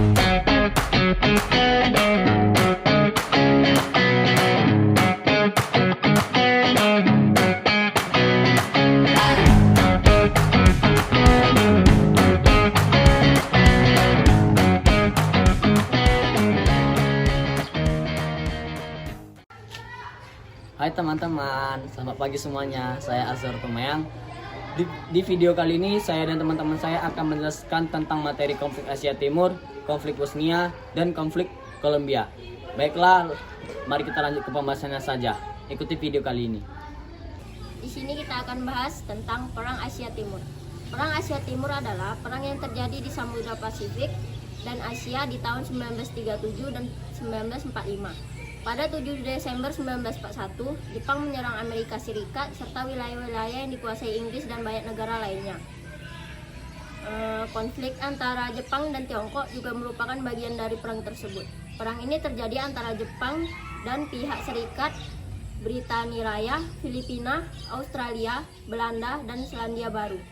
Hai teman-teman, selamat pagi semuanya. Saya Azhar Tumayang. Di video kali ini saya dan teman-teman saya akan menjelaskan tentang materi konflik Asia Timur, konflik Bosnia, dan konflik Kolombia. Baiklah, mari kita lanjut ke pembahasannya saja. Ikuti video kali ini. Di sini kita akan bahas tentang Perang Asia Timur. Perang Asia Timur adalah perang yang terjadi di Samudra Pasifik dan Asia di tahun 1937 dan 1945. Pada 7 Desember 1941, Jepang menyerang Amerika Serikat serta wilayah-wilayah yang dikuasai Inggris dan banyak negara lainnya. Konflik antara Jepang dan Tiongkok juga merupakan bagian dari perang tersebut. Perang ini terjadi antara Jepang dan pihak Serikat, Britania Raya, Filipina, Australia, Belanda, dan Selandia Baru.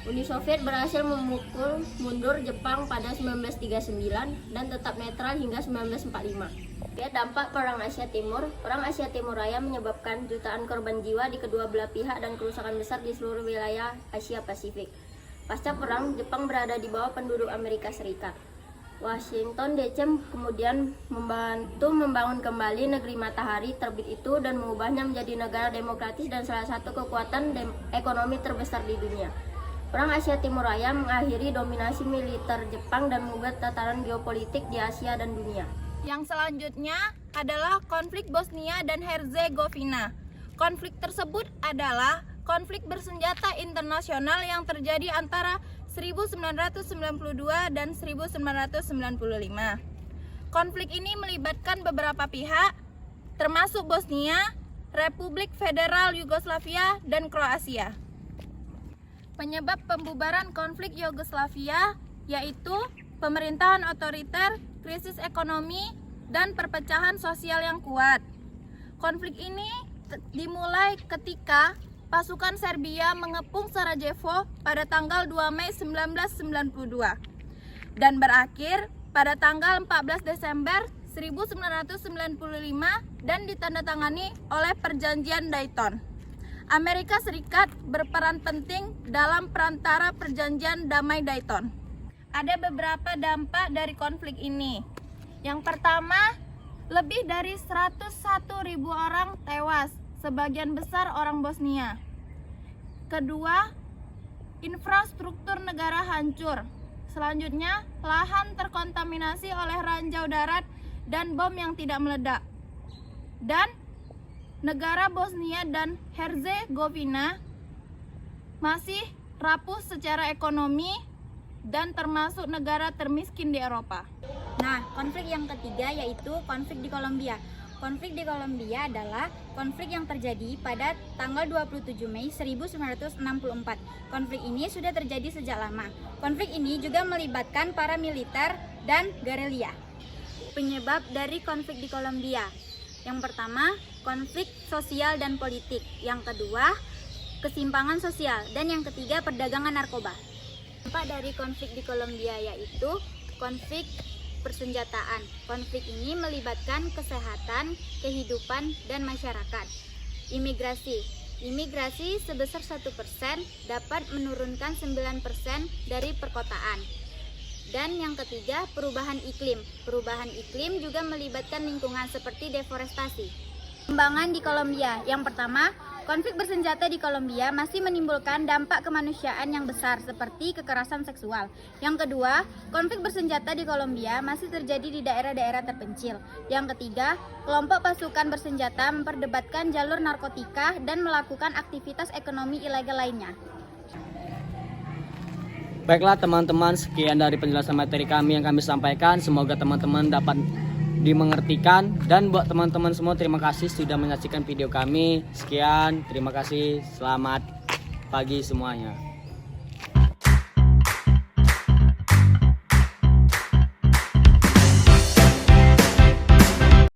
Uni Soviet berhasil memukul mundur Jepang pada 1939 dan tetap netral hingga 1945. Dampak Perang Asia Timur. Perang Asia Timur Raya menyebabkan jutaan korban jiwa di kedua belah pihak dan kerusakan besar di seluruh wilayah Asia Pasifik. Pasca perang, Jepang berada di bawah penduduk Amerika Serikat. Washington DC kemudian membantu membangun kembali negeri matahari terbit itu dan mengubahnya menjadi negara demokratis dan salah satu kekuatan ekonomi terbesar di dunia. Perang Asia Timur Raya mengakhiri dominasi militer Jepang dan mengubah tataran geopolitik di Asia dan dunia. Yang selanjutnya adalah konflik Bosnia dan Herzegovina. Konflik tersebut adalah konflik bersenjata internasional yang terjadi antara 1992 dan 1995. Konflik ini melibatkan beberapa pihak, termasuk Bosnia, Republik Federal Yugoslavia, dan Kroasia. Penyebab pembubaran konflik Yugoslavia yaitu pemerintahan otoriter, krisis ekonomi, dan perpecahan sosial yang kuat. Konflik ini dimulai ketika pasukan Serbia mengepung Sarajevo pada tanggal 2 Mei 1992 dan berakhir pada tanggal 14 Desember 1995 dan ditandatangani oleh Perjanjian Dayton. Amerika Serikat berperan penting dalam perantara Perjanjian Damai Dayton. Ada beberapa dampak dari konflik ini. Yang pertama, lebih dari 101.000 orang tewas, sebagian besar orang Bosnia. Kedua, infrastruktur negara hancur. Selanjutnya, lahan terkontaminasi oleh ranjau darat dan bom yang tidak meledak. Dan negara Bosnia dan Herzegovina masih rapuh secara ekonomi dan termasuk negara termiskin di Eropa. Nah, konflik yang ketiga yaitu konflik di Kolombia. Konflik di Kolombia adalah konflik yang terjadi pada tanggal 27 Mei 1964. Konflik ini sudah terjadi sejak lama. Konflik ini juga melibatkan para militer dan gerilya. Penyebab dari konflik di Kolombia. Yang pertama, konflik sosial dan politik. Yang kedua, kesimpangan sosial. Dan yang ketiga, perdagangan narkoba. Dampak dari konflik di Kolombia yaitu konflik persenjataan. Konflik ini melibatkan kesehatan, kehidupan, dan masyarakat. Imigrasi sebesar 1% dapat menurunkan 9% dari perkotaan. Dan yang ketiga, perubahan iklim. Perubahan iklim juga melibatkan lingkungan seperti deforestasi. Perkembangan di Kolombia. Yang pertama, konflik bersenjata di Kolombia masih menimbulkan dampak kemanusiaan yang besar seperti kekerasan seksual. Yang kedua, konflik bersenjata di Kolombia masih terjadi di daerah-daerah terpencil. Yang ketiga, kelompok pasukan bersenjata memperdebatkan jalur narkotika dan melakukan aktivitas ekonomi ilegal lainnya. Baiklah teman-teman, sekian dari penjelasan materi kami yang kami sampaikan. Semoga teman-teman dapat dimengertikan, dan buat teman-teman semua terima kasih sudah menyaksikan video kami. Sekian, terima kasih, selamat pagi semuanya.